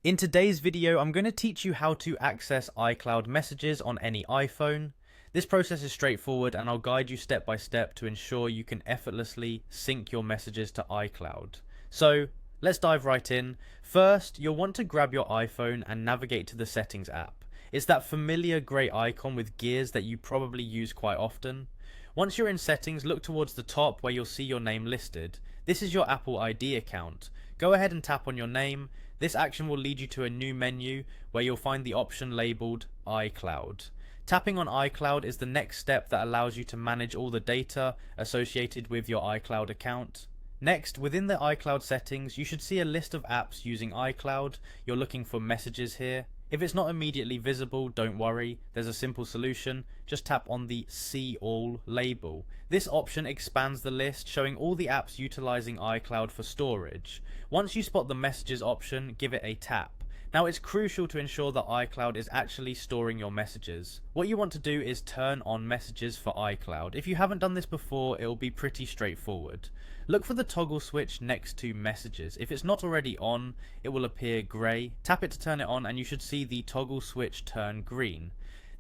In today's video, I'm going to teach you how to access iCloud messages on any iPhone. This process is straightforward and I'll guide you step by step to ensure you can effortlessly sync your messages to iCloud. So let's dive right in. First, you'll want to grab your iPhone and navigate to the Settings app. It's that familiar grey icon with gears that you probably use quite often. Once you're in Settings, look towards the top where you'll see your name listed. This is your Apple ID account. Go ahead and tap on your name. This action will lead you to a new menu where you'll find the option labelled iCloud. Tapping on iCloud is the next step that allows you to manage all the data associated with your iCloud account. Next, within the iCloud settings, you should see a list of apps using iCloud. You're looking for messages here. If it's not immediately visible, don't worry, there's a simple solution. Just tap on the See All label. This option expands the list, showing all the apps utilizing iCloud for storage. Once you spot the messages option, give it a tap. Now it's crucial to ensure that iCloud is actually storing your messages. What you want to do is turn on messages for iCloud. If you haven't done this before, it will be pretty straightforward. Look for the toggle switch next to messages. If it's not already on, it will appear grey. Tap it to turn it on and you should see the toggle switch turn green.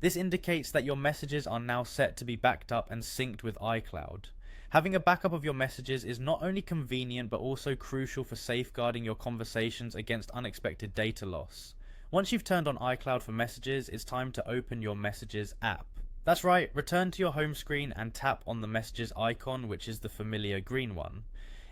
This indicates that your messages are now set to be backed up and synced with iCloud. Having a backup of your messages is not only convenient but also crucial for safeguarding your conversations against unexpected data loss. Once you've turned on iCloud for messages, it's time to open your Messages app. That's right, return to your home screen and tap on the messages icon, which is the familiar green one.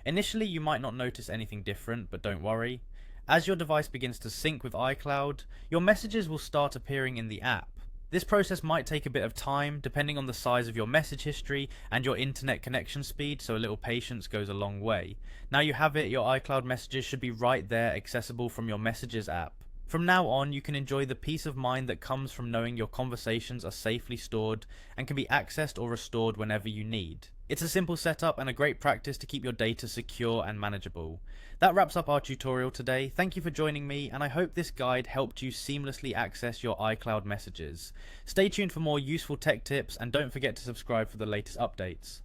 Initially you might not notice anything different, but don't worry. As your device begins to sync with iCloud, your messages will start appearing in the app. This process might take a bit of time depending on the size of your message history and your internet connection speed, so a little patience goes a long way. Now you have it, your iCloud messages should be right there, accessible from your Messages app. From now on, you can enjoy the peace of mind that comes from knowing your conversations are safely stored and can be accessed or restored whenever you need. It's a simple setup and a great practice to keep your data secure and manageable. That wraps up our tutorial today. Thank you for joining me, and I hope this guide helped you seamlessly access your iCloud messages. Stay tuned for more useful tech tips and don't forget to subscribe for the latest updates.